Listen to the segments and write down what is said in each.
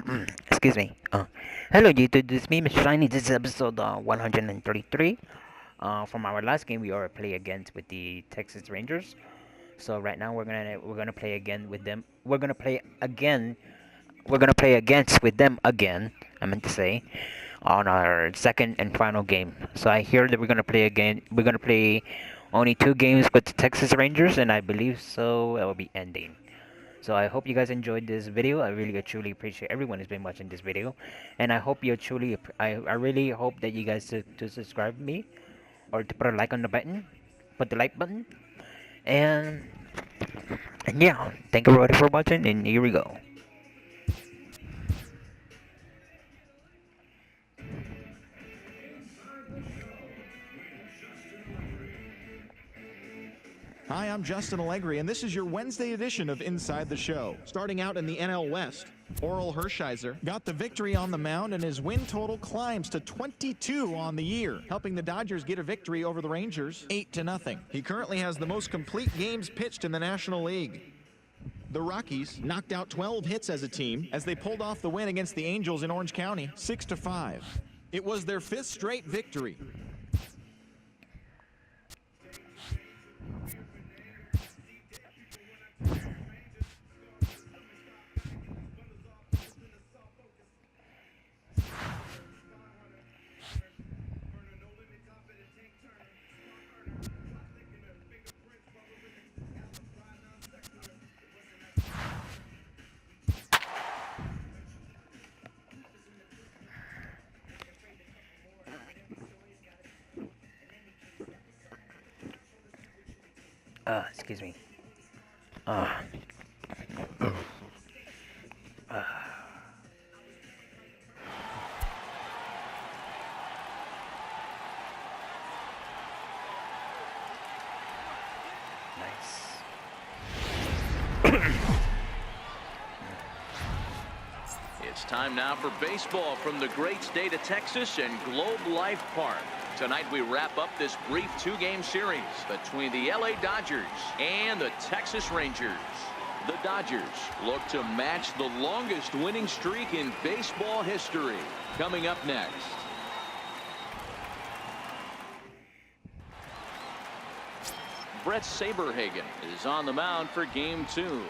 Excuse me. Hello YouTube, this is me, Mr. Shiny. This is episode 133. From our last game, we are play against with the Texas Rangers. So right now we're gonna play again with them. We're gonna play again. We're gonna play against with them again. I meant to say on our second and final game. So I hear that we're gonna play again. We're gonna play only two games with the Texas Rangers, and I believe so it will be ending. So I hope you guys enjoyed this video. I really truly appreciate everyone who's been watching this video, and I hope you truly I really hope that you guys to subscribe me or to put a like on the button, put the like button, and yeah, thank everybody for watching, and here we go. Hi, I'm Justin Allegri, and this is your Wednesday edition of Inside the Show. Starting out in the NL West, Orel Hershiser got the victory on the mound, and his win total climbs to 22 on the year, helping the Dodgers get a victory over the Rangers 8-0. He currently has the most complete games pitched in the National League. The Rockies knocked out 12 hits as a team as they pulled off the win against the Angels in Orange County 6-5. It was their 5th straight victory. Excuse me. Uh, uh, nice. It's time now for baseball from the great state of Texas and Globe Life Park. Tonight we wrap up this brief two-game series between the LA Dodgers and the Texas Rangers. The Dodgers look to match the longest winning streak in baseball history. Coming up next. Brett Saberhagen is on the mound for game two.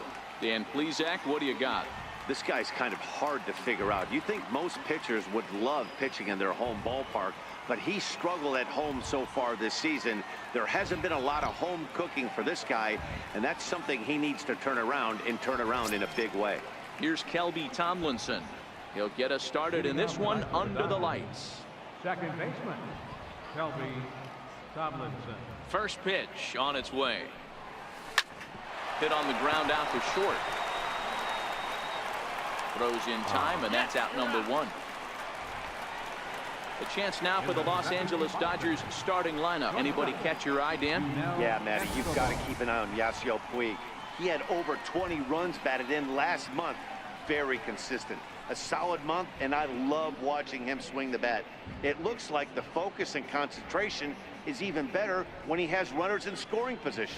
Dan Plesac, what do you got? This guy's kind of hard to figure out. You think most pitchers would love pitching in their home ballpark, but he struggled at home so far this season. There hasn't been a lot of home cooking for this guy, and that's something he needs to turn around in a big way. Here's Kelby Tomlinson. He'll get us started in this one under the lights. Second baseman, Kelby Tomlinson. First pitch on its way. Hit on the ground out to short. Throws in time, and that's out number one. A chance now for the Los Angeles Dodgers starting lineup. Anybody catch your eye, Dan? Yeah, Matty, you've got to keep an eye on Yasiel Puig. He had over 20 runs batted in last month. Very consistent. A solid month, and I love watching him swing the bat. It looks like the focus and concentration is even better when he has runners in scoring position.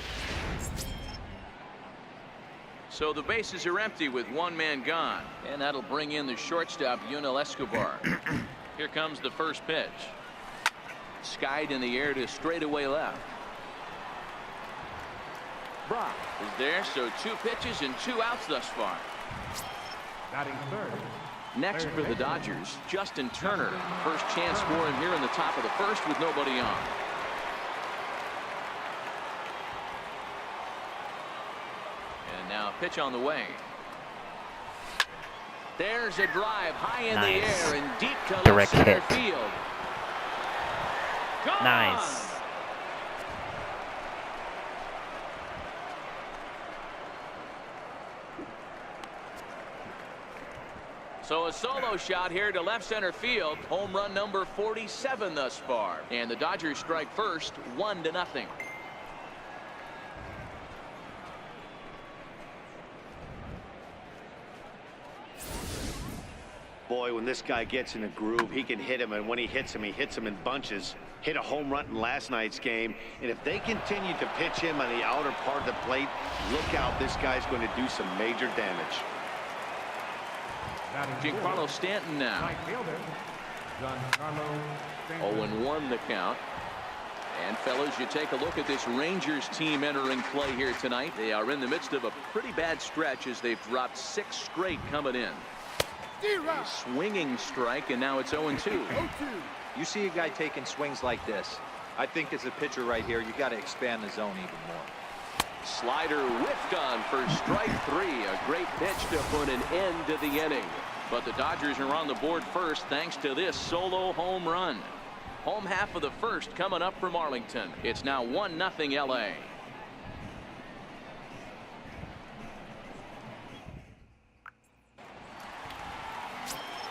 So the bases are empty with one man gone, and that'll bring in the shortstop, Yunel Escobar. Here comes the first pitch. Skied in the air to straightaway left. Brock is there, so 2 pitches and 2 outs thus far. Batting third. Next for the Dodgers, Justin Turner. First chance for him here in the top of the first with nobody on. And now a pitch on the way. There's a drive high in the air and deep to Direct left center hit. field. Gone! Nice. So a solo shot here to left center field. Home run number 47 thus far. And the Dodgers strike first, 1-0. Boy, when this guy gets in a groove, he can hit him, and when he hits him in bunches. Hit a home run in last night's game, and if they continue to pitch him on the outer part of the plate, look out, this guy's going to do some major damage. Batting Giancarlo fourth, Stanton now. right fielder, Giancarlo Stanton. 0-1 the count. And fellas, you take a look at this Rangers team entering play here tonight. They are in the midst of a pretty bad stretch as they've dropped 6 straight coming in. A swinging strike, and now it's 0-2. You see a guy taking swings like this. I think as a pitcher right here, you got to expand the zone even more. Slider whiffed on for strike 3. A great pitch to put an end to the inning. But the Dodgers are on the board first thanks to this solo home run. Home half of the first coming up from Arlington. It's now 1-0 LA.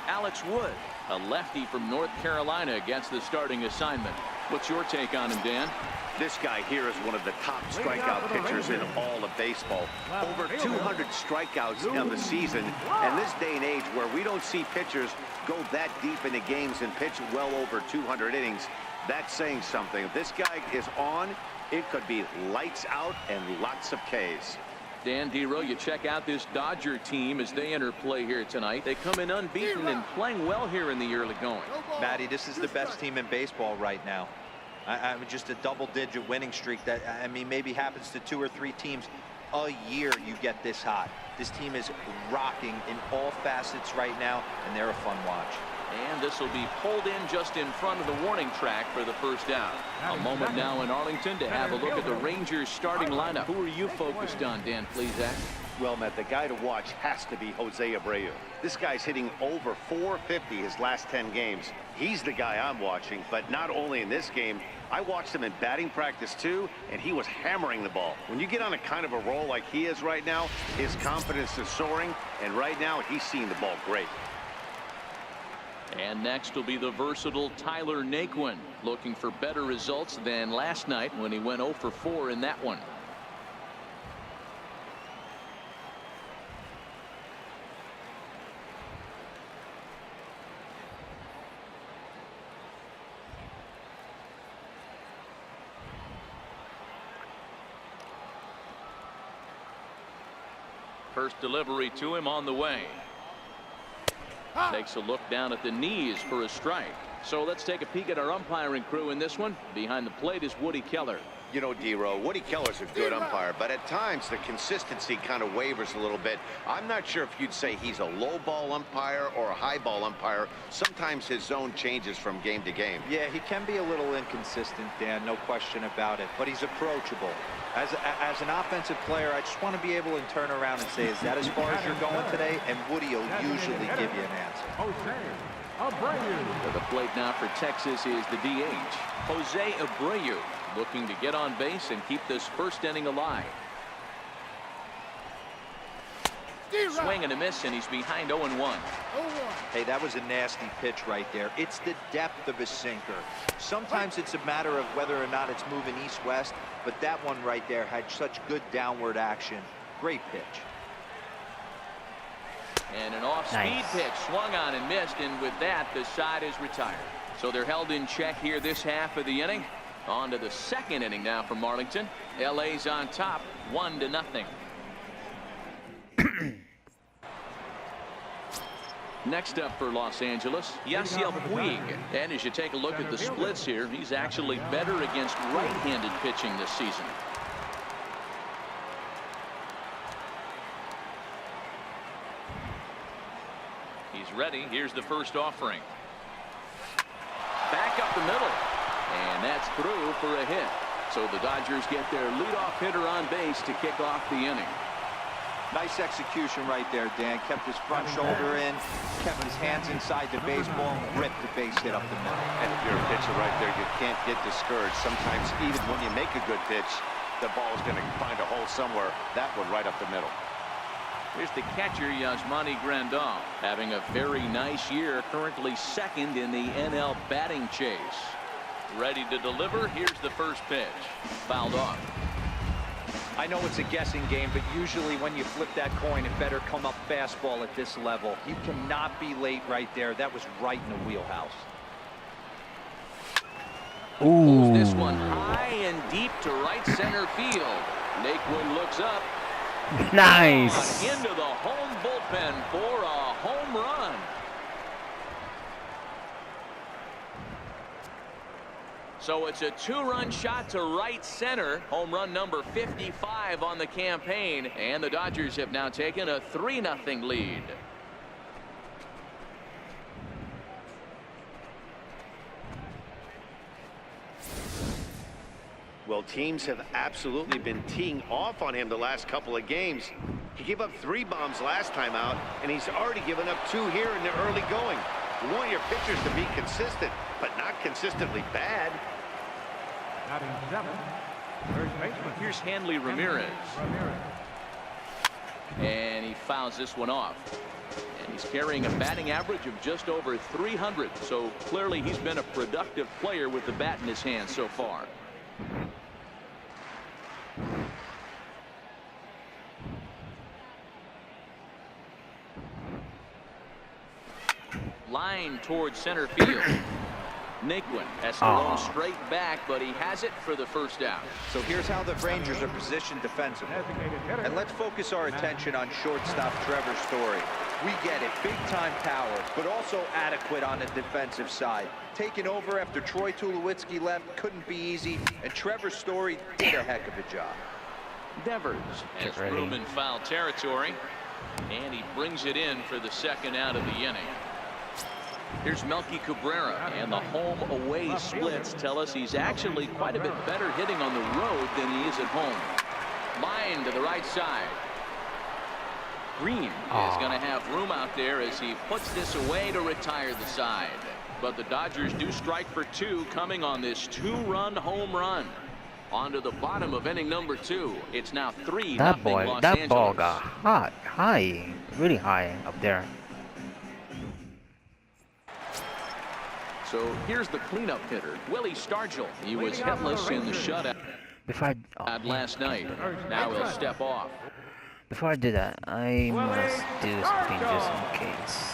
Alex Wood, a lefty from North Carolina, gets the starting assignment. What's your take on him, Dan? This guy here is one of the top strikeout pitchers in all of baseball. Over 200 strikeouts in the season. And this day and age where we don't see pitchers go that deep into games and pitch well over 200 innings, that's saying something. If this guy is on, it could be lights out and lots of Ks. Dan Dero, you check out this Dodger team as they enter play here tonight. They come in unbeaten and playing well here in the early going. Matty, this is the best team in baseball right now. I'm just a double-digit winning streak that, I mean, maybe happens to 2 or 3 teams a year you get this hot. This team is rocking in all facets right now, and they're a fun watch. And this will be pulled in just in front of the warning track for the first out. A moment now in Arlington to have a look at the Rangers starting lineup. Who are you focused on, Dan Plesac? Well, Matt, the guy to watch has to be Jose Abreu. This guy's hitting over 450 his last 10 games. He's the guy I'm watching, but not only in this game. I watched him in batting practice too, and he was hammering the ball. When you get on a kind of a roll like he is right now, his confidence is soaring, and right now he's seeing the ball great. And next will be the versatile Tyler Naquin, looking for better results than last night when he went 0 for 4 in that one. First delivery to him on the way. Takes a look down at the knees for a strike. So let's take a peek at our umpiring crew in this one. Behind the plate is Woody Keller. You know, Dero, Woody Keller's a good umpire, but at times the consistency kind of wavers a little bit. I'm not sure if you'd say he's a low ball umpire or a high ball umpire. Sometimes his zone changes from game to game. Yeah, he can be a little inconsistent, Dan, no question about it, but he's approachable. As an offensive player, I just want to be able to turn around and say, is that as far as you're going today? And Woody will usually give you an answer. Jose Abreu. To the plate now for Texas is the DH, Jose Abreu, looking to get on base and keep this first inning alive. Swing and a miss, and he's behind 0-1. Hey, that was a nasty pitch right there. It's the depth of his sinker. Sometimes it's a matter of whether or not it's moving east-west, but that one right there had such good downward action. Great pitch. And an off-speed pitch swung on and missed, and with that the side is retired. So they're held in check here this half of the inning. On to the second inning now from Arlington. LA's on top 1-0. Next up for Los Angeles, Yasiel Puig. And as you take a look at the splits here, he's actually better against right-handed pitching this season. He's ready. Here's the first offering. Back up the middle. And that's through for a hit. So the Dodgers get their leadoff hitter on base to kick off the inning. Nice execution right there, Dan. Kept his front shoulder in, kept his hands inside the baseball, and ripped the base hit up the middle. And if you're a pitcher right there, you can't get discouraged. Sometimes even when you make a good pitch, the ball is going to find a hole somewhere. That one right up the middle. Here's the catcher, Yasmani Grandal, having a very nice year, currently second in the NL batting chase. Ready to deliver. Here's the first pitch. Fouled off. I know it's a guessing game, but usually when you flip that coin, it better come up fastball at this level. You cannot be late right there. That was right in the wheelhouse. Pulls this one high and deep to right center field. Naquin looks up. Nice. Into the home bullpen for a home run. So it's a 2-run shot to right center. Home run number 55 on the campaign. And the Dodgers have now taken a 3-0 lead. Well, teams have absolutely been teeing off on him the last couple of games. He gave up 3 bombs last time out, and he's already given up 2 here in the early going. You want your pitchers to be consistent, but not consistently bad. Batting 7, third baseman. Here's Hanley Ramirez. And he fouls this one off. And he's carrying a batting average of just over 300. So clearly he's been a productive player with the bat in his hand so far. Line towards center field. Naquin has thrown straight back, but he has it for the first out. So here's how the Rangers are positioned defensively. And let's focus our attention on shortstop Trevor Story. We get it, big-time power, but also adequate on the defensive side. Taking over after Troy Tulowitzki left couldn't be easy, and Trevor Story did a heck of a job. Devers has room in foul territory, and he brings it in for the second out of the inning. Here's Melky Cabrera, and the home-away splits tell us he's actually quite a bit better hitting on the road than he is at home. Line to the right side. Green is going to have room out there as he puts this away to retire the side. But the Dodgers do strike for 2 coming on this 2-run home run. On to the bottom of inning number 2. It's now 3-0 Los That Angeles. ball got high, really high up there. So here's the cleanup hitter, Willie Stargell. He was hitless in the shutout last night. Now he'll step off. Before I do that, I must do something just in case.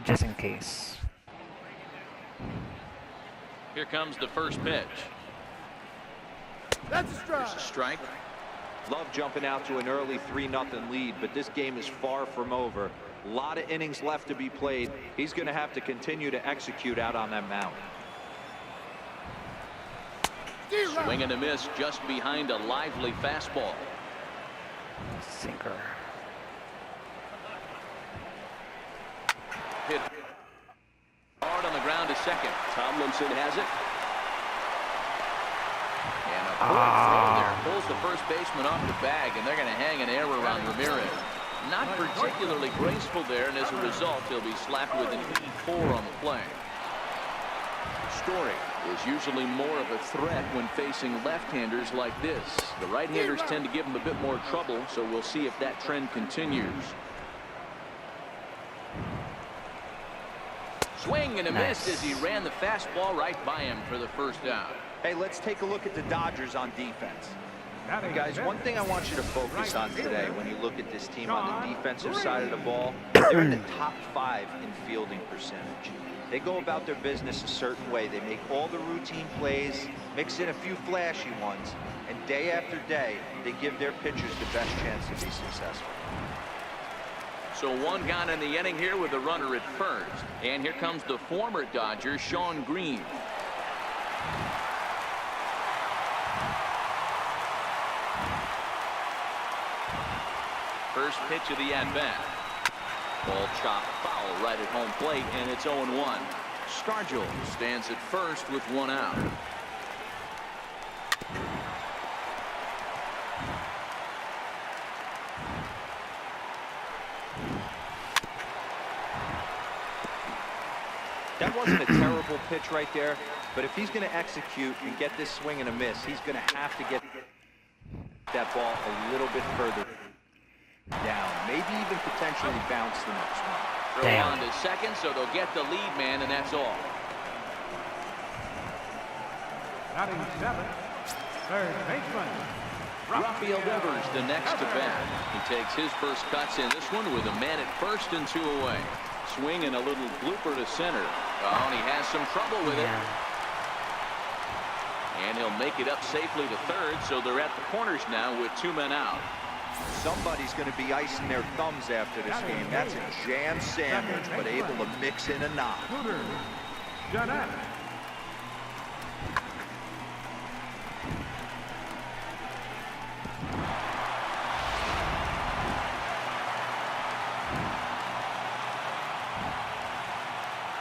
Just in case. Here comes the first pitch. That's a strike. There's a strike. Love jumping out to an early 3-0 lead, but this game is far from over. A lot of innings left to be played. He's going to have to continue to execute out on that mound. Swing and a miss just behind a lively fastball. Sinker. Hit hard on the ground to second. Tomlinson has it. And a poor throw there. Pulls the first baseman off the bag, and they're going to hang an error on Ramirez. Not particularly graceful there, and as a result, he'll be slapped with an E4 on the play. Story is usually more of a threat when facing left-handers like this. The right-handers tend to give him a bit more trouble, so we'll see if that trend continues. Swing and a miss as he ran the fastball right by him for the first out. Hey, let's take a look at the Dodgers on defense. Guys, one thing I want you to focus on today when you look at this team on the defensive side of the ball, they're in the top 5 in fielding percentage. They go about their business a certain way. They make all the routine plays, mix in a few flashy ones, and day after day, they give their pitchers the best chance to be successful. So 1 gone in the inning here with a runner at first. And here comes the former Dodger, Shawn Green. First pitch of the at-bat. Ball chopped foul right at home plate, and it's 0-1. Stargell stands at first with 1 out. That wasn't a terrible pitch right there, but if he's going to execute and get this swing and a miss, he's going to have to get that ball a little bit further down, maybe even potentially bounce the next one. Throw on to second, so they'll get the lead man, and that's all. Batting 7, third baseman, Rafael Devers the next to bat. He takes his first cuts in this one with a man at first and 2 away. Swing and a little blooper to center. Oh, and he has some trouble with it. And he'll make it up safely to third, so they're at the corners now with 2 men out. Somebody's going to be icing their thumbs after this game. That's a jam sandwich, but able to mix in a knock.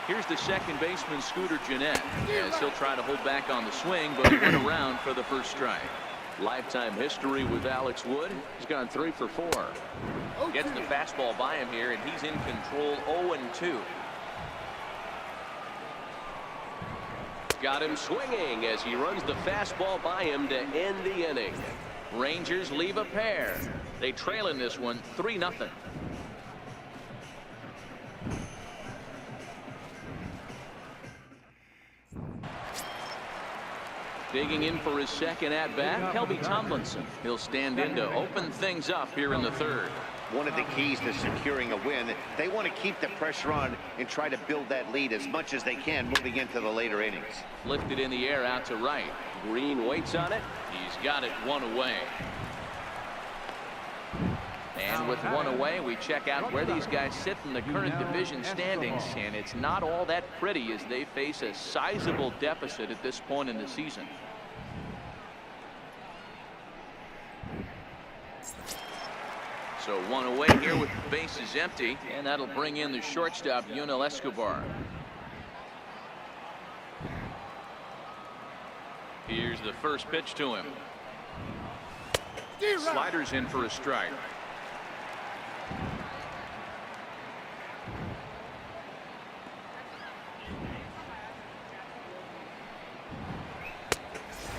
Here's the second baseman, Scooter Gennett, as he'll try to hold back on the swing, but he went around for the first strike. Lifetime history with Alex Wood. He's gone 3 for 4. Gets the fastball by him here, and he's in control 0-2. Got him swinging as he runs the fastball by him to end the inning. Rangers leave a pair. They trail in this one 3-0. Digging in for his second at-bat, Kelby Tomlinson. He'll stand in to open things up here in the third. One of the keys to securing a win, they want to keep the pressure on and try to build that lead as much as they can moving into the later innings. Lifted in the air out to right. Green waits on it. He's got it 1 away. And with 1 away, we check out where these guys sit in the current division standings, and it's not all that pretty as they face a sizable deficit at this point in the season. So 1 away here with the bases empty, and that'll bring in the shortstop, Yunel Escobar. Here's the first pitch to him. Sliders in for a strike.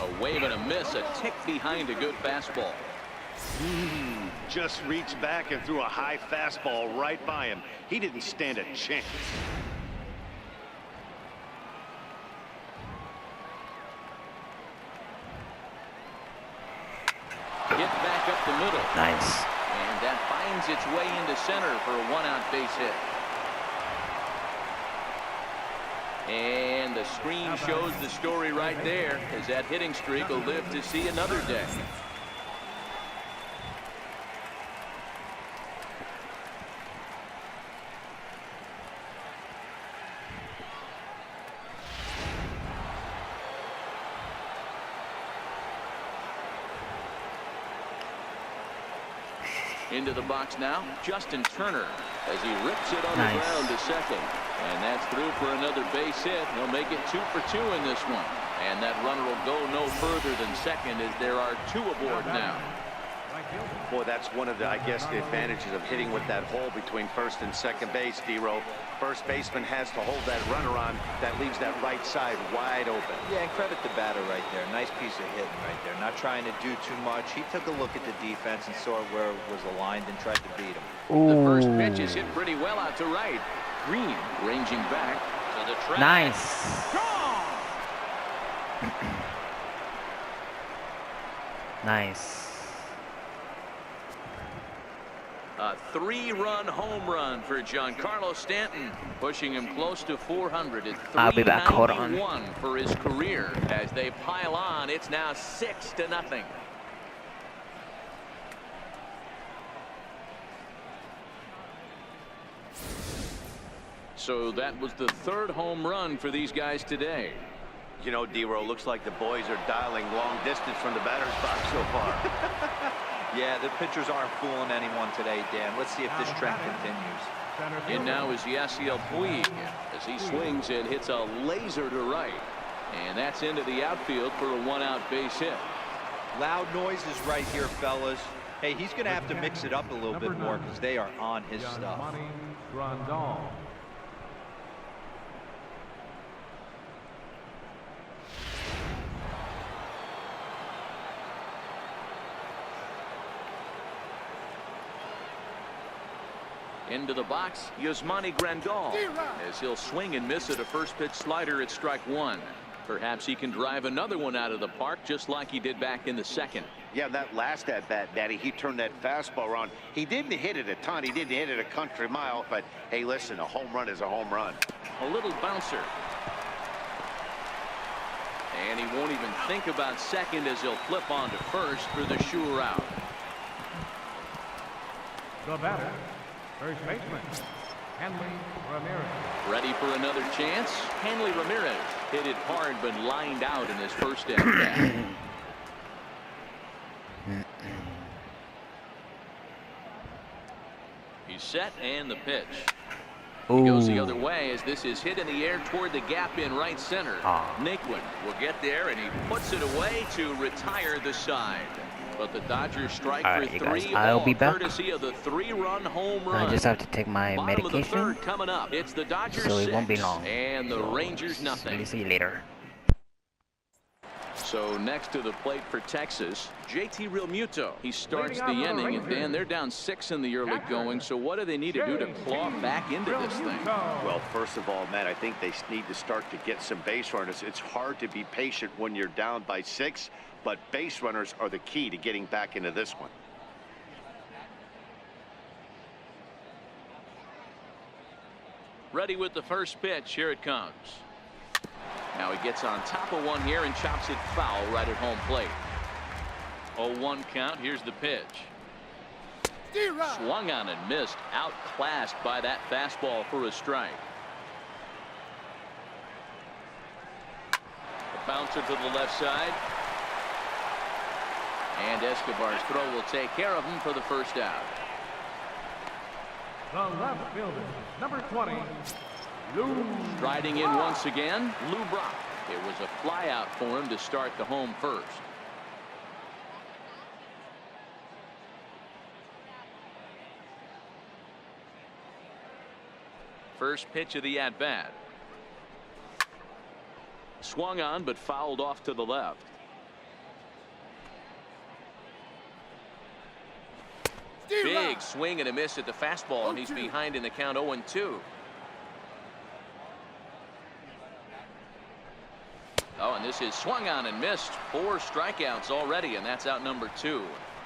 A wave and a miss, a tick behind a good fastball. Just reached back and threw a high fastball right by him. He didn't stand a chance. Hit back up the middle. Nice. And that finds its way into center for a 1-out base hit. And the screen shows the story right there, as that hitting streak will live to see another day. Into the box now, Justin Turner, as he rips it on the ground to second. And that's through for another base hit. He'll make it 2 for 2 in this one. And that runner will go no further than second, as there are 2 aboard now. Boy, that's one of the, I guess, the advantages of hitting with that hole between first and second base, D-Row. First baseman has to hold that runner on. That leaves that right side wide open. Yeah, and credit the batter right there. Nice piece of hitting right there. Not trying to do too much. He took a look at the defense and saw where it was aligned and tried to beat him. The first pitch is hit pretty well out to right. Green ranging back to the track. Nice. Nice. A 3-run home run for Giancarlo Stanton, pushing him close to 400 at I'll be back. Hold on. 391 for his career. As they pile on, it's now 6-0. So that was the 3rd home run for these guys today. You know, D-Row, looks like the boys are dialing long distance from the batter's box so far. Yeah, the pitchers aren't fooling anyone today, Dan. Let's see if this trend continues. And now is Yasiel Puig as he swings and hits a laser to right. And that's into the outfield for a 1-out base hit. Loud noises right here, fellas. Hey, he's going to have to mix it up a little bit more because they are on his stuff. Into the box, Yasmani Grandal, as he'll swing and miss at a first pitch slider at strike 1. Perhaps he can drive another one out of the park just like he did back in the second. Yeah, that last at-bat, Daddy, he turned that fastball around. He didn't hit it a ton. He didn't hit it a country mile. But, hey, listen, a home run is a home run. A little bouncer. And he won't even think about second as he'll flip on to first for the sure out. The batter, first baseman, Hanley Ramirez. Ready for another chance? Hanley Ramirez hit it hard but lined out in his first at-bat. He's set and the pitch. He goes the other way as this is hit in the air toward the gap in right center. Naquin will get there and he puts it away to retire the side. But the Dodgers strike for guys, three. I'll be back. Courtesy of the 3-run home run. I just have to take my Bottom of the medication, third coming up. It's the Dodgers so it won't be 6, long. and the Rangers nothing. See you later. So next to the plate for Texas, JT Realmuto. He starts the Leading off for the inning, and Dan, they're down 6 in the early going. So what do they need to do to claw back into this thing? Well, first of all, Matt, I think they need to start to get some base runners. It's hard to be patient when you're down by 6, but base runners are the key to getting back into this one. Ready with the first pitch. Here it comes. Now he gets on top of one here and chops it foul right at home plate. 0-1 count. Here's the pitch. Swung on and missed. Outclassed by that fastball for a strike. A bouncer to the left side. And Escobar's throw will take care of him for the first out. The left fielder, number 20, Lou. Striding in once again, Lou Brock. It was a fly out for him to start the home first. First pitch of the at-bat. Swung on but fouled off to the left. Big swing and a miss at the fastball, and he's behind in the count 0-2. Oh, and this is swung on and missed. 4 strikeouts already, and that's out number 2.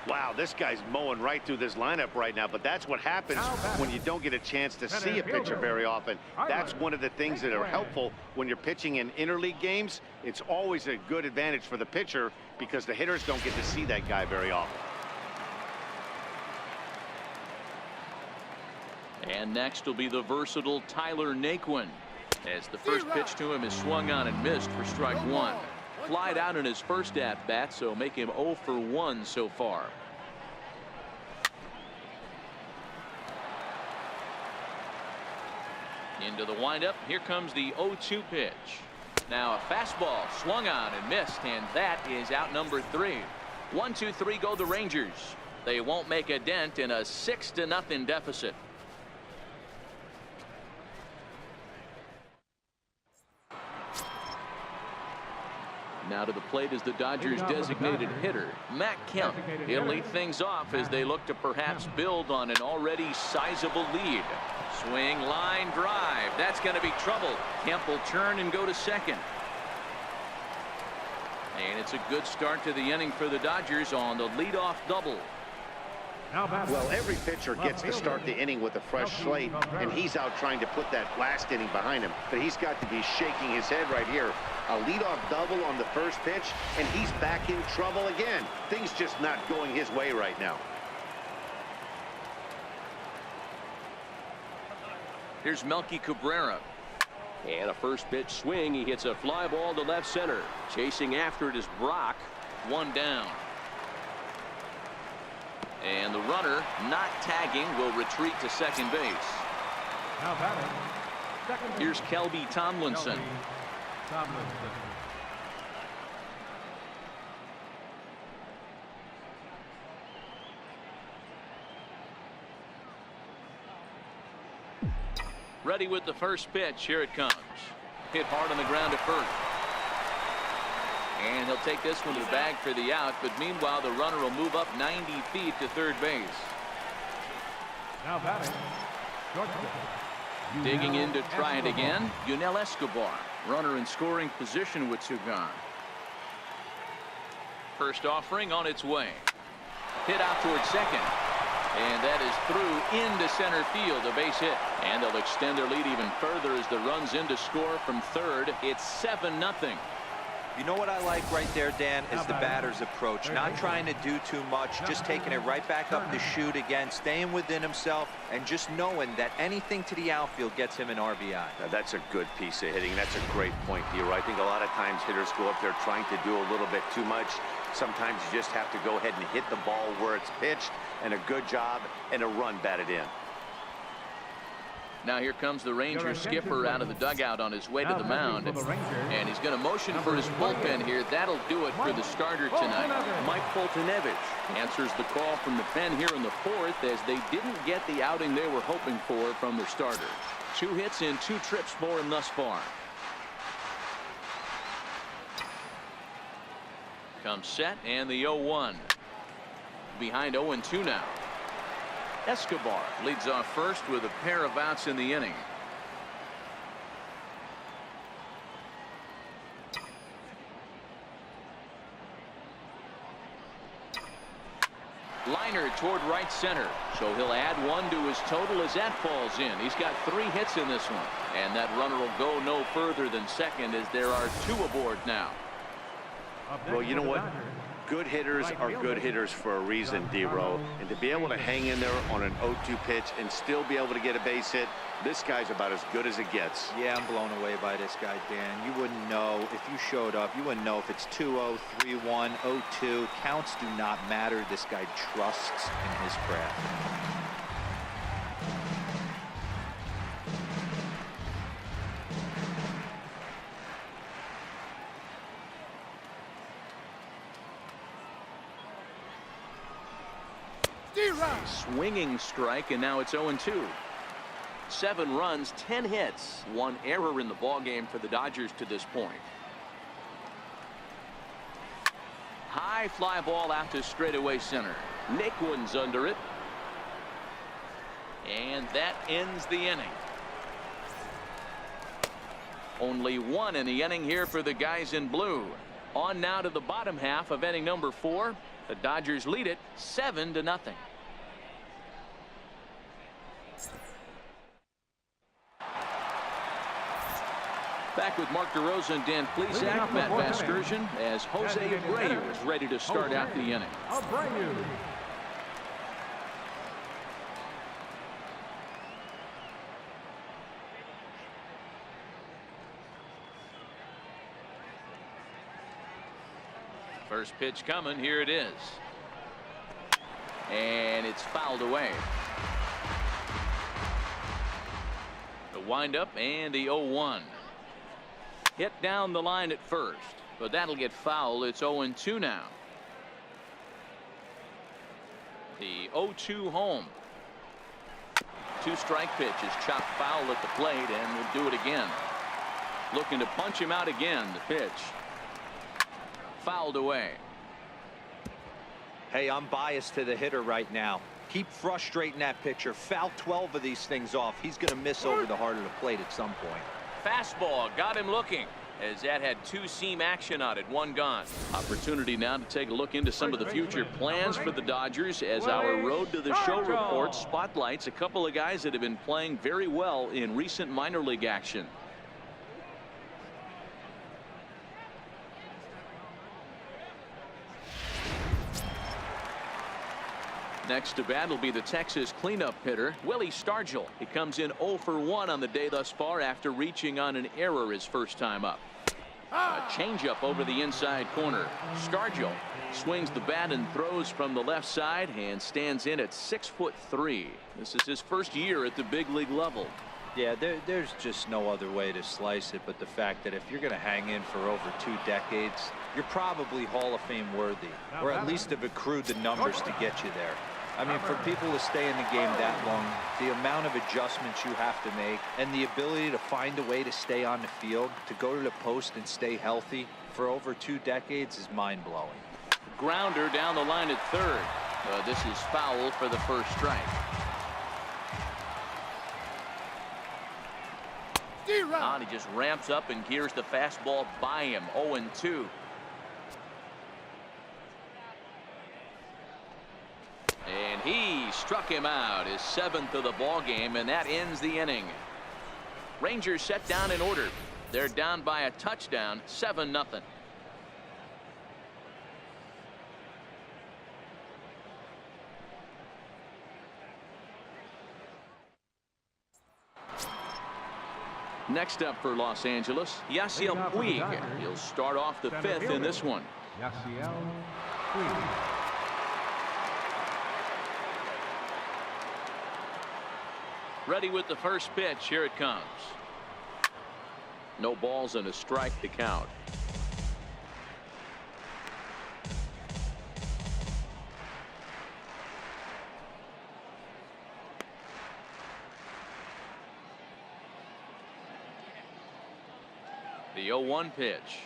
Wow, this guy's mowing right through this lineup right now, but that's what happens when you don't get a chance to see a pitcher very often. That's one of the things that are helpful when you're pitching in interleague games. It's always a good advantage for the pitcher because the hitters don't get to see that guy very often. And next will be the versatile Tyler Naquin, as the first pitch to him is swung on and missed for strike 1. Flied out in his first at-bat, so make him 0 for 1 so far. Into the windup. Here comes the 0-2 pitch. Now a fastball swung on and missed, and that is out number 3. 1-2-3 go the Rangers. They won't make a dent in a 6-0 deficit. Now to the plate is the Dodgers designated hitter, Matt Kemp. He'll lead things off as they look to perhaps build on an already sizable lead. Swing, line, drive. That's going to be trouble. Kemp will turn and go to second. And it's a good start to the inning for the Dodgers on the leadoff double. Well, every pitcher gets to start the inning with a fresh slate, and he's out trying to put that last inning behind him. But he's got to be shaking his head right here. A leadoff double on the first pitch, and he's back in trouble again. Things just not going his way right now. Here's Melky Cabrera. And a first pitch swing. He hits a fly ball to left center. Chasing after it is Brock. 1 down. And the runner, not tagging, will retreat to second base. Now batting, second base. Here's Kelby Tomlinson. Ready with the first pitch. Here it comes. Hit hard on the ground at first. And he'll take this one to the bag for the out, but meanwhile the runner will move up 90 feet to third base. Now batting, shortstop, Digging in to try it again, Yunel Escobar. Runner in scoring position with two gone. First offering on its way. Hit out towards second. And that is through into center field, a base hit. And they'll extend their lead even further as the runs in to score from third. It's 7-0. You know what I like right there, Dan, is the batter's approach. Not trying to do too much, just taking it right back up the chute again, staying within himself, and just knowing that anything to the outfield gets him an RBI. Now, that's a good piece of hitting. That's a great point, Hero. I think a lot of times hitters go up there trying to do a little bit too much. Sometimes you just have to go ahead and hit the ball where it's pitched, and a good job and a run batted in. Now here comes the Rangers skipper out of the dugout on his way to the mound. And he's going to motion for his bullpen here. That'll do it for the starter tonight. Mike Foltynewicz answers the call from the pen here in the fourth as they didn't get the outing they were hoping for from their starter. 2 hits in 2 trips for him thus far. Comes set and the 0-1. Behind 0-2 now. Escobar leads off first with a pair of outs in the inning. Liner toward right center, so he'll add 1 to his total as that falls in. He's got 3 hits in this one, and that runner will go no further than second as there are 2 aboard now. Well, you know what? Good hitters are good hitters for a reason, D-Row. And to be able to hang in there on an 0-2 pitch and still be able to get a base hit, this guy's about as good as it gets. Yeah, I'm blown away by this guy, Dan. You wouldn't know if you showed up. You wouldn't know if it's 2-0, 3-1, 0-2. Counts do not matter. This guy trusts in his craft. Swinging strike, and now it's 0-2. 7 runs, 10 hits, 1 error in the ballgame for the Dodgers to this point. High fly ball out to straightaway center. Naquin's under it. And that ends the inning. Only 1 in the inning here for the guys in blue. On now to the bottom half of inning number 4. The Dodgers lead it 7-0. Back with Mark DeRosa and Dan Plesac, Matt Vasgersian, as Jose Abreu is ready to start out the inning. First pitch coming. Here it is. And it's fouled away. The windup and the 0-1. Hit down the line at first, but that'll get foul. It's 0-2 now. The 0-2 home. 2-strike pitch is chopped foul at the plate, and will do it again. Looking to punch him out again. The pitch fouled away. Hey, I'm biased to the hitter right now. Keep frustrating that pitcher. Foul 12 of these things off. He's going to miss over the heart of the plate at some point. Fastball got him looking, as that had 2-seam action on it. 1 gone. Opportunity now to take a look into some of the future plans for the Dodgers as our Road to the Show report spotlights a couple of guys that have been playing very well in recent minor league action. Next to bat will be the Texas cleanup hitter, Willie Stargell. He comes in 0 for 1 on the day thus far after reaching on an error his first time up. A changeup over the inside corner. Stargell swings the bat and throws from the left side and stands in at 6'3". This is his first year at the big league level. Yeah, there's just no other way to slice it but the fact that if you're going to hang in for over 2 decades, you're probably Hall of Fame worthy, or at least have accrued the numbers to get you there. I mean, for people to stay in the game that long, the amount of adjustments you have to make and the ability to find a way to stay on the field, to go to the post and stay healthy for over 2 decades is mind-blowing. Grounder down the line at third. This is foul for the first strike. And he just ramps up and gears the fastball by him. 0-2. And he struck him out, his 7th of the ball game, and that ends the inning. Rangers set down in order. They're down by a touchdown, 7-0. Next up for Los Angeles, Yasiel Puig. He'll start off the 5th in this one. Yasiel Puig. Ready with the first pitch. Here it comes. No balls and a strike to count. The 0-1 pitch.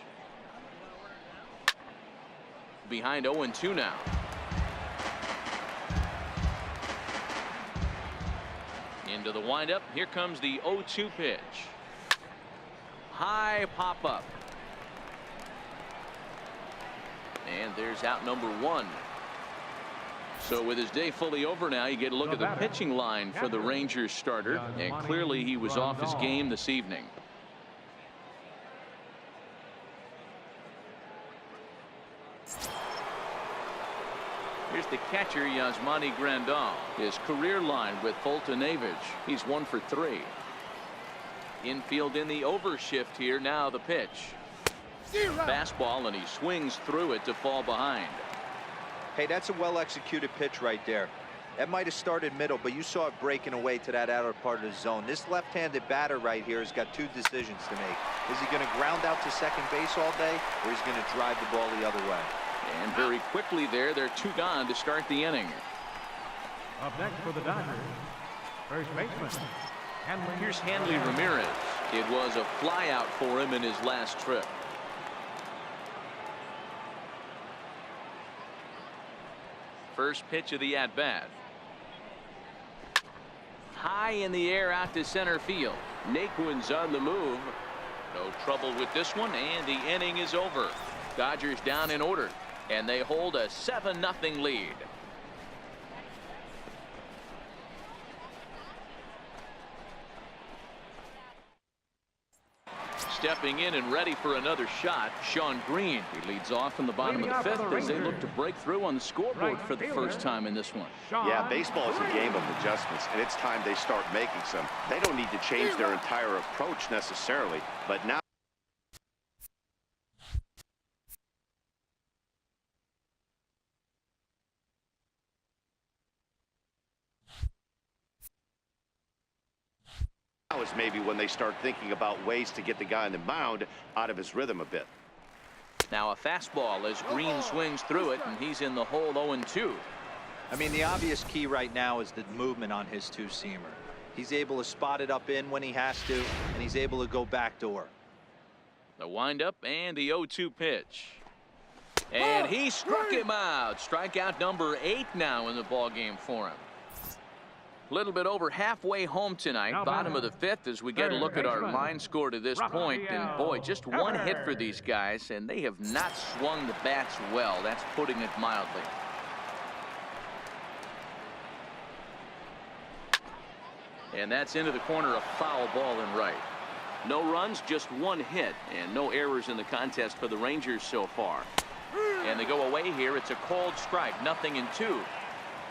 Behind 0-2 now. Into the windup. Here comes the 0-2 pitch. High pop up. And there's out number 1. So with his day fully over now, you get a look at the pitching line for the Rangers starter. And clearly he was off his game this evening. Here's the catcher, Yasmani Grandal. His career line with Foltynewicz. He's 1 for 3. Infield in the overshift here. Now the pitch. Fastball, and he swings through it to fall behind. Hey, that's a well-executed pitch right there. That might have started middle, but you saw it breaking away to that outer part of the zone. This left-handed batter right here has got 2 decisions to make. Is he going to ground out to second base all day, or is he going to drive the ball the other way? And very quickly there, they're 2 gone to start the inning. Up next for the Dodgers, first baseman. Here's Hanley Ramirez. It was a flyout for him in his last trip. First pitch of the at-bat. High in the air out to center field. Naquin's on the move. No trouble with this one, and the inning is over. Dodgers down in order, and they hold a 7-0 lead. Stepping in and ready for another shot, Sean Green. He leads off in the bottom of the 5th as they look to break through on the scoreboard for the first time in this one. Yeah, baseball is a game of adjustments, and it's time they start making some. They don't need to change their entire approach necessarily, but now is maybe when they start thinking about ways to get the guy on the mound out of his rhythm a bit. Now a fastball as Green swings through it, and he's in the hole 0-2. I mean, the obvious key right now is the movement on his 2-seamer. He's able to spot it up in when he has to, and he's able to go backdoor. The windup and the 0-2 pitch. And he struck him out. Strikeout number 8 now in the ball game for him. A little bit over halfway home tonight, bottom of the 5th, as we get a look at our line score to this point. And boy, just 1 hit for these guys, and they have not swung the bats well. That's putting it mildly. And that's into the corner, a foul ball in right. No runs, just 1 hit, and no errors in the contest for the Rangers so far. And they go away here. It's a called strike, 0-2.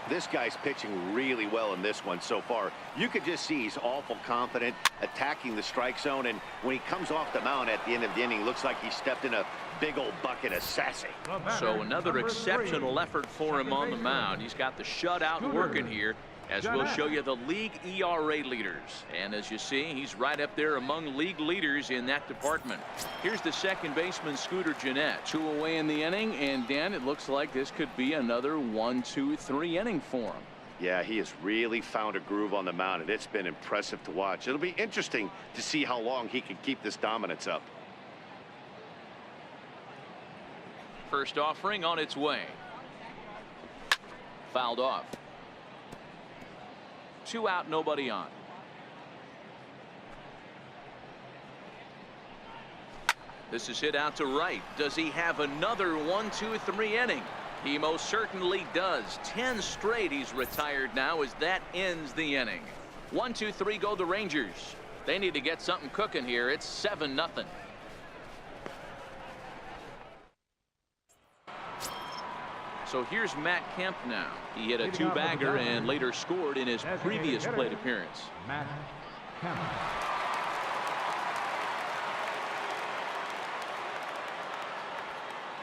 This guy's pitching really well in this one so far. You could just see he's awful confident, attacking the strike zone, and when he comes off the mound at the end of the inning, looks like he stepped in a big old bucket of sassy. So another exceptional effort for him on the mound. He's got the shutout working here, as we'll show you the league ERA leaders. And as you see, he's right up there among league leaders in that department. Here's the second baseman, Scooter Gennett. 2 away in the inning, and Dan, it looks like this could be another 1-2-3 inning for him. Yeah, he has really found a groove on the mound, and it's been impressive to watch. It'll be interesting to see how long he can keep this dominance up. First offering on its way. Fouled off. 2 out, nobody on. This is hit out to right. Does he have another 1-2-3 inning? He most certainly does. 10 straight he's retired now as that ends the inning. 1-2-3 go the Rangers. They need to get something cooking here. It's 7-0. So here's Matt Kemp now. He hit a two-bagger and later scored in his previous plate appearance. Matt Kemp.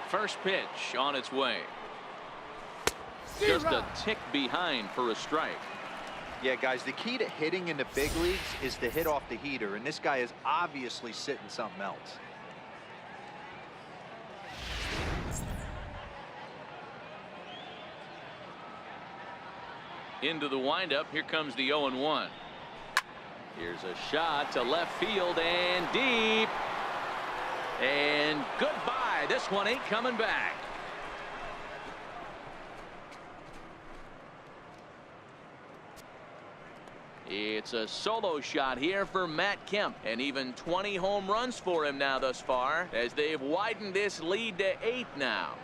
First pitch on its way. Just a tick behind for a strike. Yeah, guys, the key to hitting in the big leagues is to hit off the heater, and this guy is obviously sitting something else. Into the windup. Here comes the 0-1. Here's a shot to left field and deep. And goodbye. This one ain't coming back. It's a solo shot here for Matt Kemp, and even 20 home runs for him now thus far, as they've widened this lead to 8 now.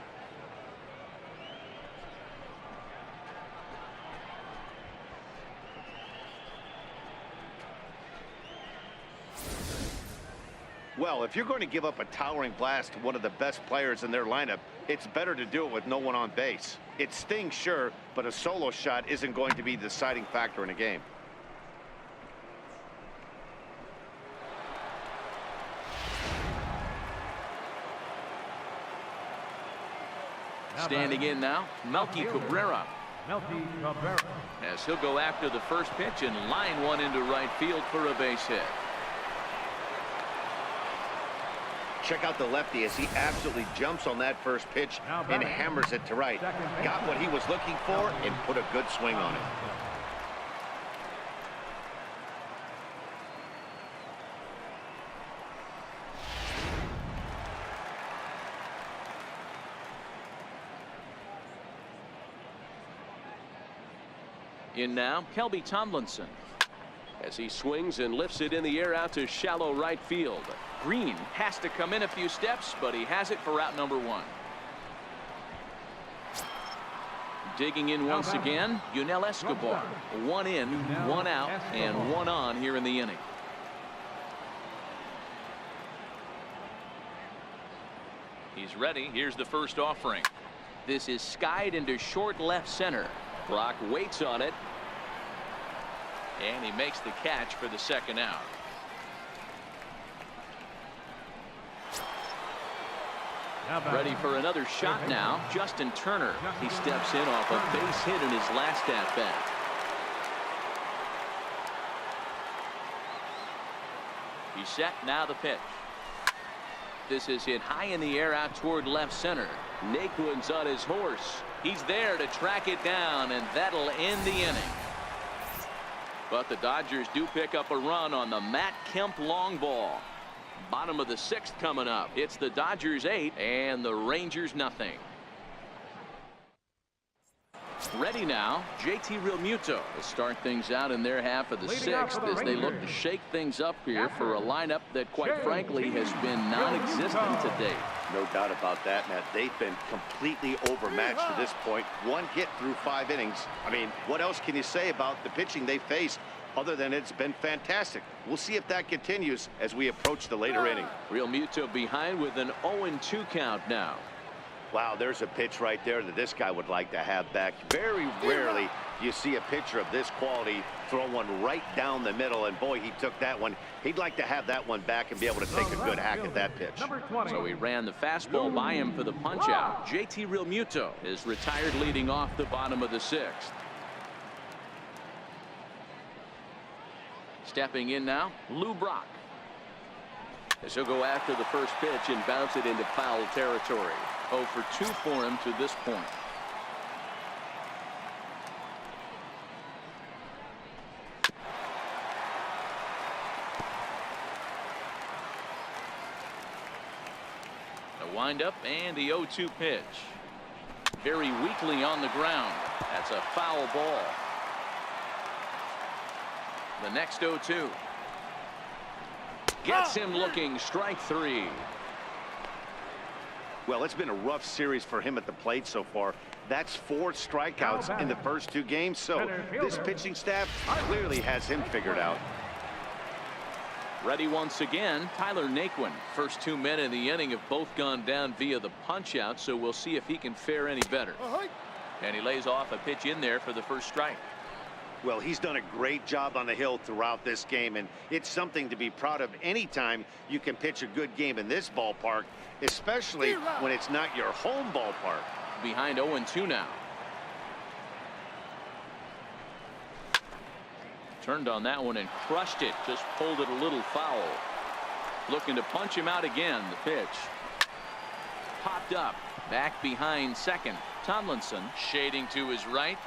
Well, if you're going to give up a towering blast to one of the best players in their lineup, it's better to do it with no one on base. It stings, sure, but a solo shot isn't going to be the deciding factor in a game. Standing in now, Melky Cabrera. Melky Cabrera. As he'll go after the first pitch and line one into right field for a base hit. Check out the lefty as he absolutely jumps on that first pitch and hammers it to right. Got what he was looking for and put a good swing on it. In now, Kelby Tomlinson. As he swings and lifts it in the air out to shallow right field. Green has to come in a few steps, but he has it for out number 1. Digging in once again, Yunel Escobar. 1 in, 1 out, and 1 on here in the inning. He's ready. Here's the first offering. This is skied into short left center. Brock waits on it. And he makes the catch for the second out. Ready for another shot now. Justin Turner. He steps in off a base hit in his last at bat. He's set. Now the pitch. This is hit high in the air out toward left center. Naquin's on his horse. He's there to track it down, and that'll end the inning. But the Dodgers do pick up a run on the Matt Kemp long ball. Bottom of the 6th coming up. It's the Dodgers 8 and the Rangers nothing. Ready now, JT Realmuto will start things out in their half of the 6th as they look to shake things up here for a lineup that quite frankly has been non-existent to date. No doubt about that, Matt. They've been completely overmatched to this point. 1 hit through 5 innings. I mean, what else can you say about the pitching they faced other than it's been fantastic? We'll see if that continues as we approach the later inning. Realmuto behind with an 0-2 count now. Wow, there's a pitch right there that this guy would like to have back. Very rarely do you see a pitcher of this quality throw one right down the middle, and boy, he took that one. He'd like to have that one back and be able to take a good hack at that pitch. So he ran the fastball by him for the punch out. JT Realmuto is retired leading off the bottom of the 6th. Stepping in now, Lou Brock. As he'll go after the first pitch and bounce it into foul territory. 0 for 2 for him to this point. The windup and the 0-2 pitch. Very weakly on the ground. That's a foul ball. The next 0-2. Gets him looking, strike 3. Well, it's been a rough series for him at the plate so far. That's 4 strikeouts in the first 2 games, so this pitching staff clearly has him figured out. Ready once again, Tyler Naquin. First 2 men in the inning have both gone down via the punch-out, so we'll see if he can fare any better. And he lays off a pitch in there for the first strike. Well, he's done a great job on the hill throughout this game, and it's something to be proud of anytime you can pitch a good game in this ballpark, especially when it's not your home ballpark. Behind 0-2 now. Turned on that one and crushed it. Just pulled it a little foul. Looking to punch him out again. The pitch. Popped up. Back behind second. Tomlinson shading to his right.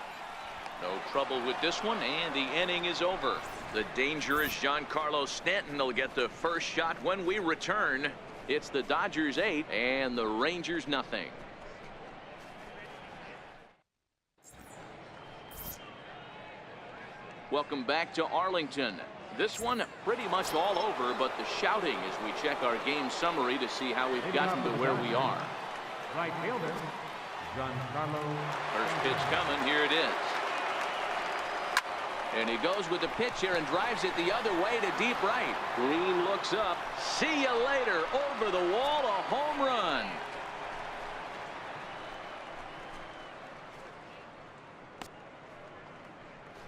No trouble with this one, and the inning is over. The dangerous Giancarlo Stanton will get the first shot when we return. It's the Dodgers 8 and the Rangers nothing. Welcome back to Arlington. This one pretty much all over, but the shouting as we check our game summary to see how we've gotten to where we are. Right fielder, Giancarlo. First pitch coming. Here it is. And he goes with the pitch here and drives it the other way to deep right. Green looks up. See you later. Over the wall, a home run.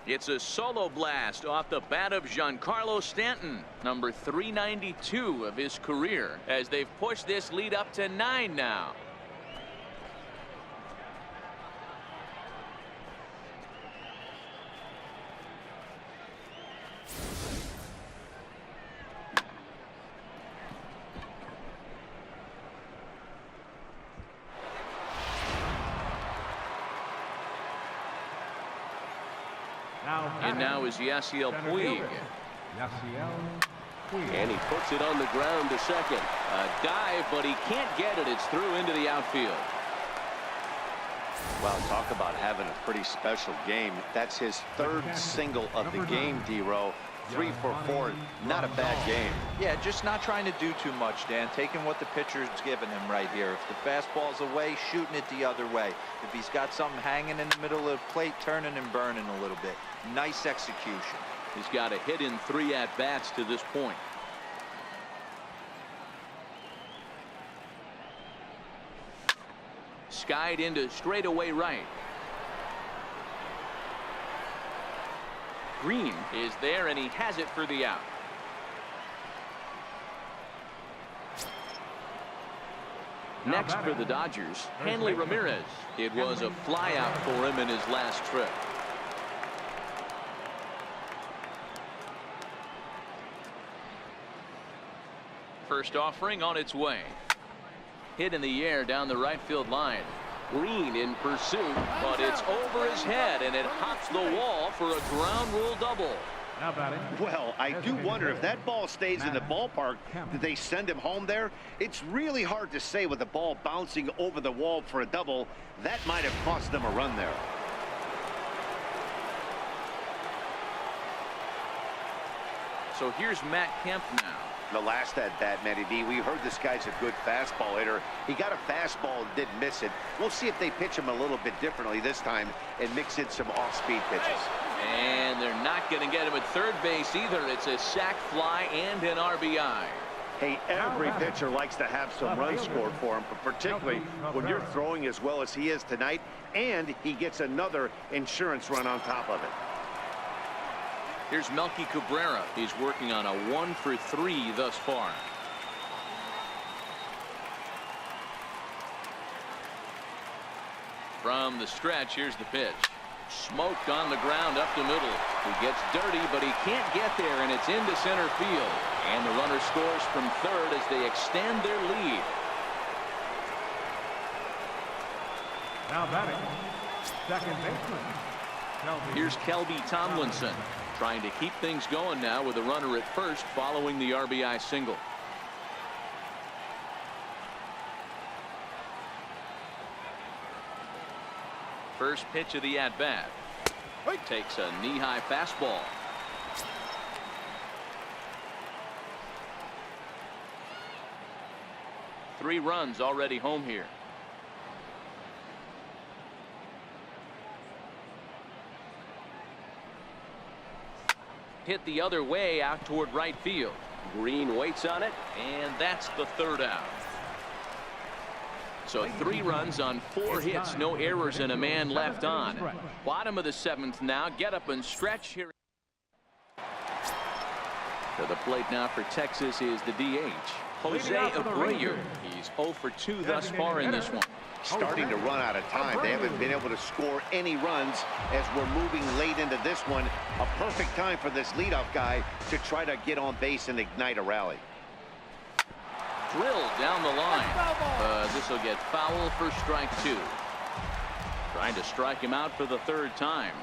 It's a solo blast off the bat of Giancarlo Stanton, number 392 of his career, as they've pushed this lead up to 9 now. And now is Yasiel Puig. And he puts it on the ground to second. A dive, but he can't get it. It's through into the outfield. Well, talk about having a pretty special game. That's his 3rd single of the game, D-Row. 3 for 4. Not a bad game. Yeah, just not trying to do too much, Dan. Taking what the pitcher's giving him right here. If the fastball's away, shooting it the other way. If he's got something hanging in the middle of the plate, turning and burning a little bit. Nice execution. He's got a hit in 3 at-bats to this point. Skied into straightaway right. Green is there, and he has it for the out. Next for the Dodgers, Hanley Ramirez. It was a flyout for him in his last trip. First offering on its way. Hit in the air down the right field line. Green in pursuit, but it's over his head, and it hops the wall for a ground rule double. Well, I do wonder if that ball stays in the ballpark, did they send him home there? It's really hard to say with the ball bouncing over the wall for a double. That might have cost them a run there. So here's Matt Kemp now. The last at bat, Matty D, we heard this guy's a good fastball hitter. He got a fastball and didn't miss it. We'll see if they pitch him a little bit differently this time and mix in some off-speed pitches. And they're not going to get him at third base either. It's a sac fly and an RBI. Hey, every pitcher likes to have some runs scored for him, but particularly when you're throwing as well as he is tonight, and he gets another insurance run on top of it. Here's Melky Cabrera. He's working on a 1 for 3 thus far. From the stretch, here's the pitch. Smoked on the ground up the middle. He gets dirty, but he can't get there, and it's into center field. And the runner scores from third as they extend their lead. Now batting, second baseman. Here's Kelby Tomlinson, trying to keep things going now with a runner at first following the RBI single. First pitch of the at-bat. Takes a knee-high fastball. 3 runs already home here. Hit the other way out toward right field. Green waits on it, and that's the 3rd out. So 3 runs on 4 hits, no errors, and a man left on. Bottom of the 7th now. Get up and stretch here. To the plate now for Texas is the DH, Jose Abreu. He's 0 for 2 thus far in this one. Starting to run out of time. They haven't been able to score any runs as we're moving late into this one. A perfect time for this leadoff guy to try to get on base and ignite a rally. Drilled down the line. This will get foul for strike 2. Trying to strike him out for the 3rd time.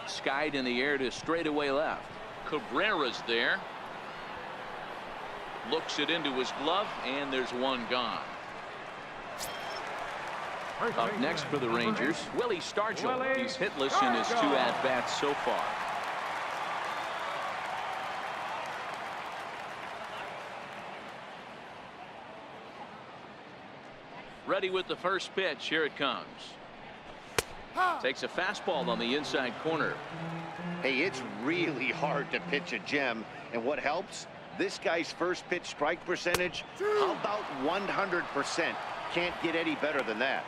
Skied in the air to straightaway left. Cabrera's there. Looks it into his glove, and there's one gone. Up next for the Rangers, Willie Stargell. He's hitless in his 2 at-bats so far. Ready with the first pitch. Here it comes. Takes a fastball on the inside corner. Hey, it's really hard to pitch a gem, and what helps? This guy's first pitch strike percentage, how about 100%? Can't get any better than that.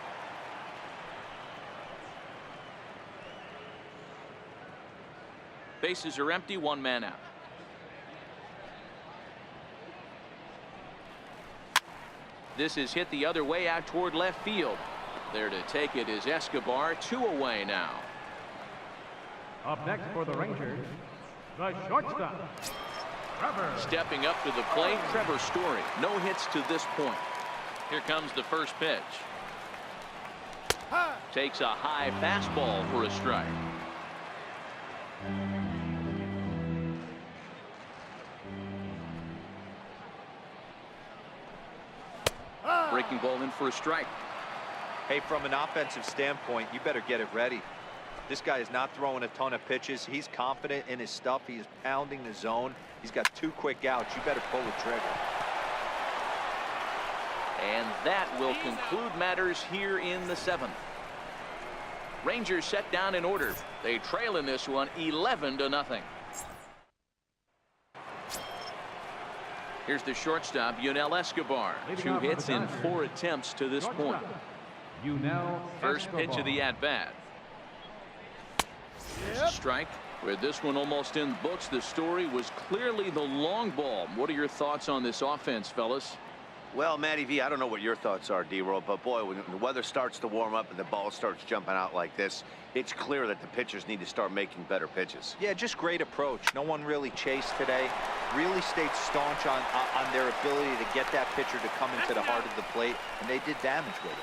Bases are empty, 1 man out. This is hit the other way out toward left field. There to take it is Escobar. 2 away now. Up next for the Rangers, the shortstop, Trevor. Stepping up to the plate, Trevor Story. No hits to this point. Here comes the first pitch. Takes a high fastball for a strike. Breaking ball in for a strike. Hey, from an offensive standpoint, you better get it ready. This guy is not throwing a ton of pitches. He's confident in his stuff. He is pounding the zone. He's got 2 quick outs. You better pull the trigger. And that will conclude matters here in the 7th. Rangers set down in order. They trail in this one 11-0. Here's the shortstop, Yunel Escobar. 2 hits in 4 attempts to this point. First pitch of the at-bat. Strike. With this one almost in the books, the Story was clearly the long ball. What are your thoughts on this offense, fellas? Well, Matty V, I don't know what your thoughts are, D-Roll, but boy, when the weather starts to warm up and the ball starts jumping out like this, it's clear that the pitchers need to start making better pitches. Yeah, just great approach. No one really chased today. Really stayed staunch on their ability to get that pitcher to come into the heart of the plate, and they did damage with it.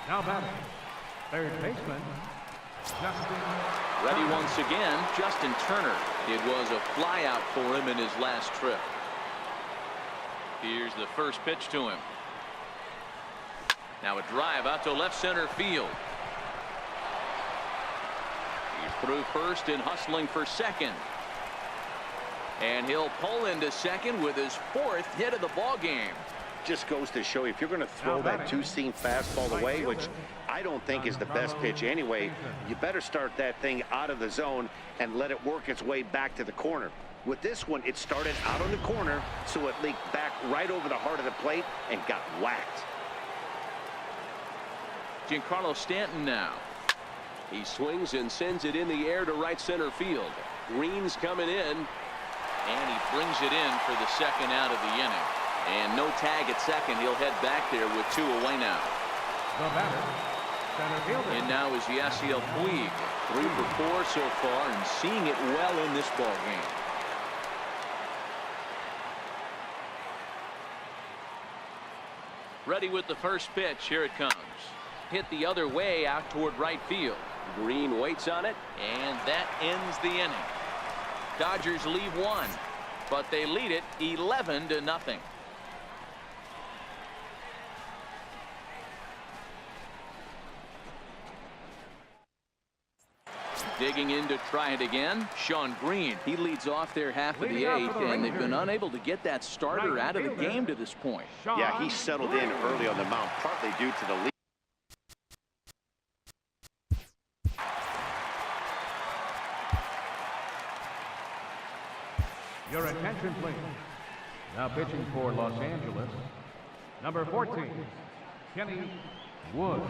Now batting, third baseman, Justin. Ready once again, Justin Turner. It was a flyout for him in his last trip. Here's the first pitch to him. Now a drive out to left center field. He's through first and hustling for second. And he'll pull into second with his 4th hit of the ball game. Just goes to show you, if you're going to throw that 2-seam fastball away, which I don't think is the best pitch anyway, you better start that thing out of the zone and let it work its way back to the corner. With this one, it started out on the corner, so it leaked back right over the heart of the plate and got whacked. Giancarlo Stanton now. He swings and sends it in the air to right center field. Green's coming in, and he brings it in for the 2nd out of the inning. And no tag at second. He'll head back there with 2 away now. The batter, center fielder. And now is Yasiel Puig. 3 for 4 so far and seeing it well in this ball game. Ready with the first pitch. Here it comes. Hit the other way out toward right field. Green waits on it, and that ends the inning. Dodgers leave 1, but they lead it 11-0. Digging in to try it again, Sean Green. He leads off their half of the eighth, and they've been unable to get that starter out of the game to this point. Yeah, he settled in early on the mound, partly due to the lead. Your attention, please. Now pitching for Los Angeles, number 14, Kenny Wood.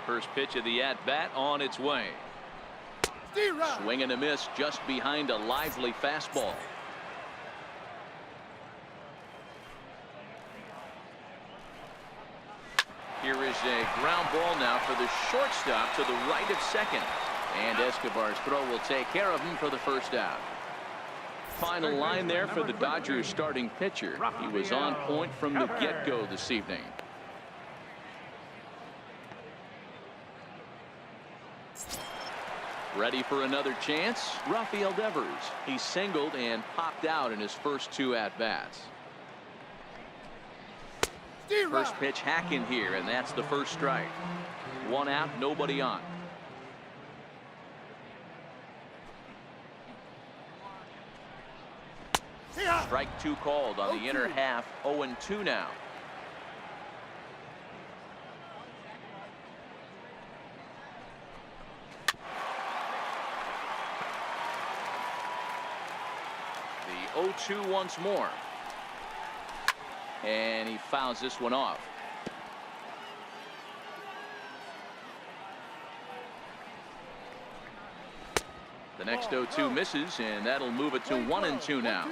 First pitch of the at-bat on its way. Swing and a miss just behind a lively fastball. Here is a ground ball now for the shortstop to the right of second. And Escobar's throw will take care of him for the first out. Final line there for the Dodgers starting pitcher. He was on point from the get-go this evening. Ready for another chance? Rafael Devers. He singled and popped out in his first two at-bats. First pitch hacking here, and that's the first strike. One out, nobody on. Strike two called on the inner half. 0-2 now. The 0-2 once more. And he fouls this one off. The next 0-2 misses, and that'll move it to 1-2 now.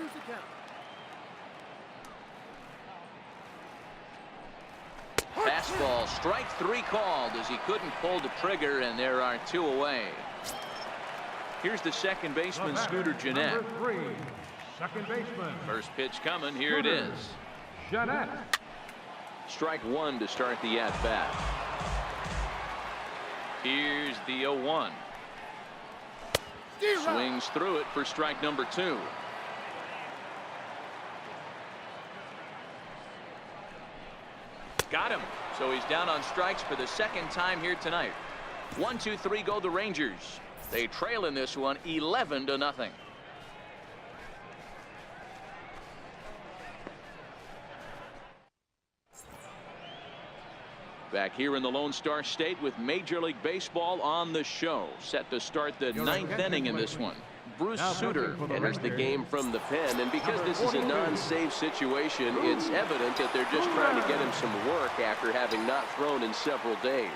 Fastball, strike three called as he couldn't pull the trigger, and there are two away. Here's the second baseman, Scooter Gennett. Number 3, second baseman. First pitch coming. Here it is. Gennett. Strike one to start the at-bat. Here's the 0-1. Swings through it for strike number two. Got him. So he's down on strikes for the second time here tonight. 1-2-3 go the Rangers. They trail in this one 11-0. Back here in the Lone Star State with Major League Baseball on the show. Set to start the ninth inning in this one. Bruce Sutter enters the game from the pen, and because this is a non-save situation, it's evident that they're just trying to get him some work after having not thrown in several days.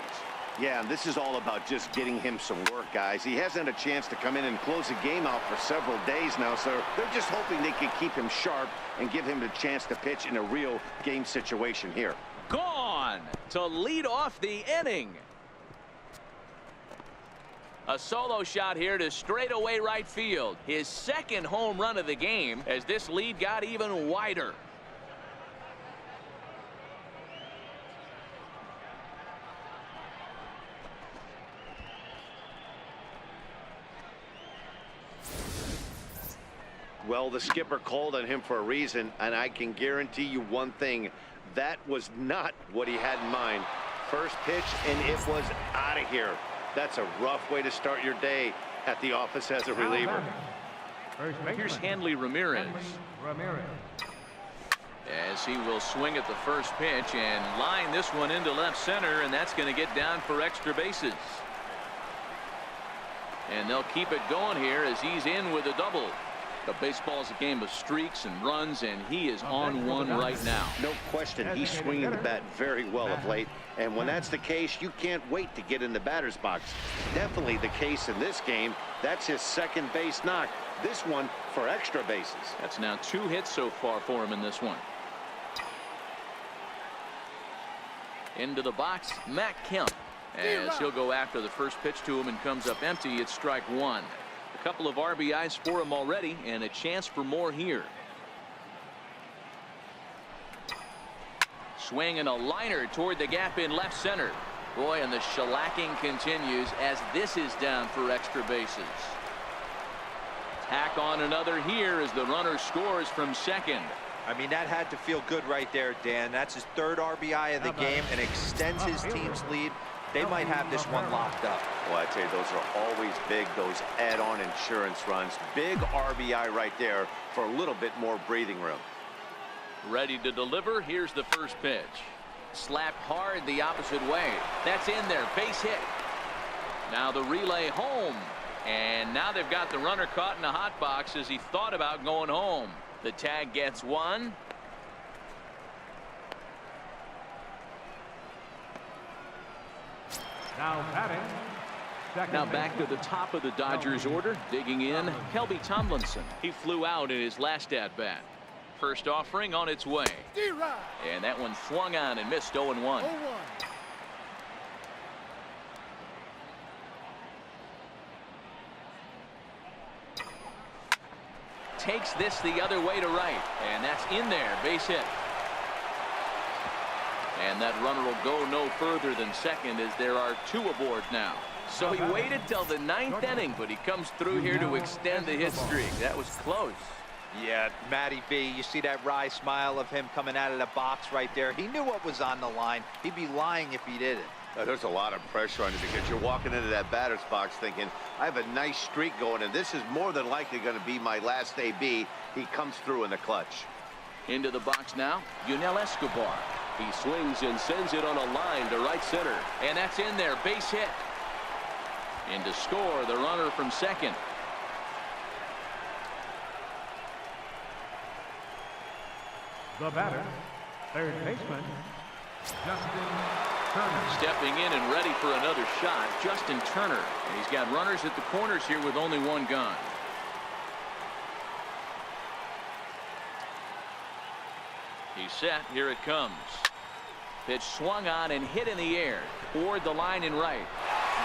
Yeah, and this is all about just getting him some work, guys. He hasn't had a chance to come in and close the game out for several days now, so they're just hoping they can keep him sharp and give him the chance to pitch in a real game situation here. Gone to lead off the inning. A solo shot here to straightaway right field. His second home run of the game as this lead got even wider. Well, the skipper called on him for a reason, and I can guarantee you one thing. That was not what he had in mind. First pitch, and it was out of here. That's a rough way to start your day at the office as a reliever. Here's Hanley Ramirez. As he will swing at the first pitch and line this one into left center, and that's going to get down for extra bases. And they'll keep it going here as he's in with a double. But baseball is a game of streaks and runs, and he is on one right now. No question, he's swinging the bat very well of late. And when that's the case, you can't wait to get in the batter's box. Definitely the case in this game. That's his second base knock. This one for extra bases. That's now 2 hits so far for him in this one. Into the box, Matt Kemp. As he'll go after the first pitch to him and comes up empty. It's strike one. A couple of RBIs for him already, and a chance for more here. Swing and a liner toward the gap in left center. Boy, and the shellacking continues as this is down for extra bases. Tack on another here as the runner scores from second. I mean, that had to feel good right there, Dan. That's his 3rd RBI of the game and extends his team's lead. They might have this one locked up. Well, I tell you, those are always big, those add-on insurance runs. Big RBI right there for a little bit more breathing room. Ready to deliver. Here's the first pitch. Slapped hard the opposite way. That's in there. Base hit. Now the relay home. And now they've got the runner caught in a hot box as he thought about going home. The tag gets one. Now batting. Now back to the top of the Dodgers order. Digging in, Kelby Tomlinson. He flew out in his last at-bat. First offering on its way. And that one swung on and missed 0-1. Takes this the other way to right. And that's in there. Base hit. And that runner will go no further than second as there are 2 aboard now. So he waited till the 9th inning, but he comes through here to extend the hit streak. That was close. Yeah, Matty B, you see that wry smile of him coming out of the box right there. He knew what was on the line. He'd be lying if he didn't. There's a lot of pressure on you because you're walking into that batter's box thinking, I have a nice streak going, and this is more than likely going to be my last AB. He comes through in the clutch. Into the box now, Yunel Escobar. He swings and sends it on a line to right center. And that's in there. Base hit. And to score, the runner from second. The batter, 3rd baseman, Justin Turner. Stepping in and ready for another shot, Justin Turner. And he's got runners at the corners here with only 1 gone. He's set. Here it comes. Pitch swung on and hit in the air toward the line and right.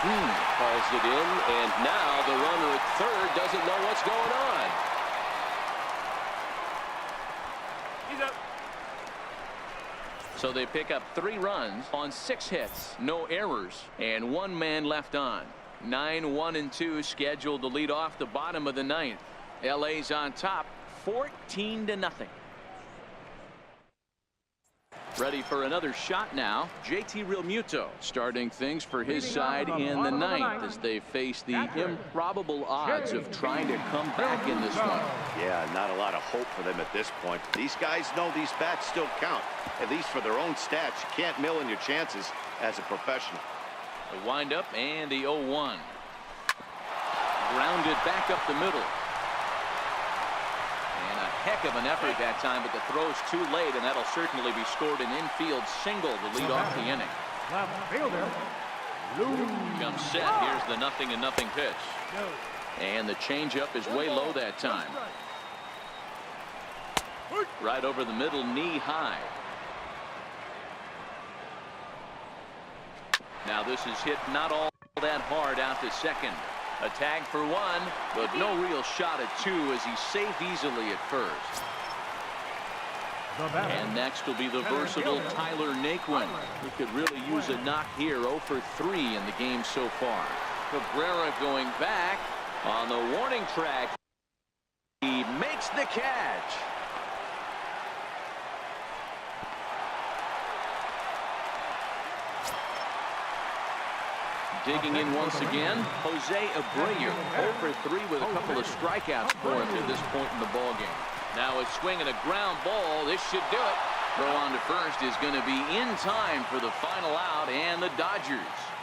Green calls it in, and now the runner at third doesn't know what's going on. He's up. So they pick up 3 runs on 6 hits, no errors, and 1 man left on. 9-1-2 scheduled to lead off the bottom of the 9th. LA's on top, 14-0. Ready for another shot now. JT Realmuto starting things for his side in the 9th as they face the improbable odds of trying to come back in this one. Yeah, not a lot of hope for them at this point. These guys know these bats still count, at least for their own stats. You can't mill in your chances as a professional. The windup and the 0-1. Grounded back up the middle. Heck of an effort that time, but the throw's too late, and that'll certainly be scored an infield single to lead off the inning. Left fielder, Lou. Comes set. Here's the 0-0 pitch. And the changeup is way low that time. Right over the middle, knee high. Now this is hit not all that hard out to second. A tag for 1, but no real shot at 2 as he's safe easily at first. And next will be the versatile Tyler Naquin, who could really use a knock here. 0 for 3 in the game so far. Cabrera going back on the warning track. He makes the catch. Digging in once again, Jose Abreu, 0 for 3 with a couple of strikeouts for him to this point in the ballgame. Now a swing and a ground ball. This should do it. Throw on to first is going to be in time for the final out, and the Dodgers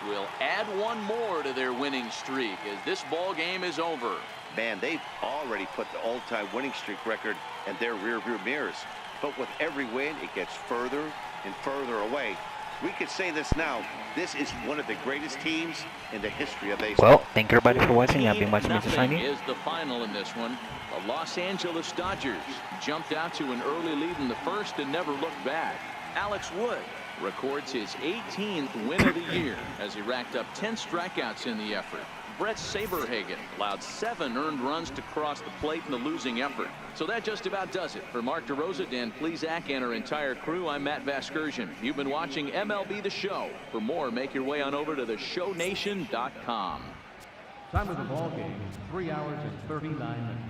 will add 1 more to their winning streak as this ball game is over. Man, they've already put the all-time winning streak record in their rearview mirrors. But with every win, it gets further and further away. We could say this now. This is one of the greatest teams in the history of baseball. Well, thank you everybody for watching. I've been watching Mr. Shiny. Is the final in this one. The Los Angeles Dodgers jumped out to an early lead in the first and never looked back. Alex Wood records his 18th win of the year as he racked up 10 strikeouts in the effort. Brett Saberhagen allowed 7 earned runs to cross the plate in the losing effort. So that just about does it. For Mark DeRosa, Dan Plesac, and our entire crew, I'm Matt Vasgersian. You've been watching MLB The Show. For more, make your way on over to theshownation.com. Time of the ball game, 3 hours and 39 minutes.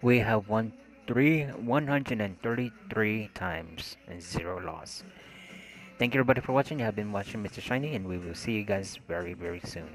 We have won 133 times and 0 loss. Thank you everybody for watching. You have been watching Mr. Shiny, and we will see you guys very, very soon.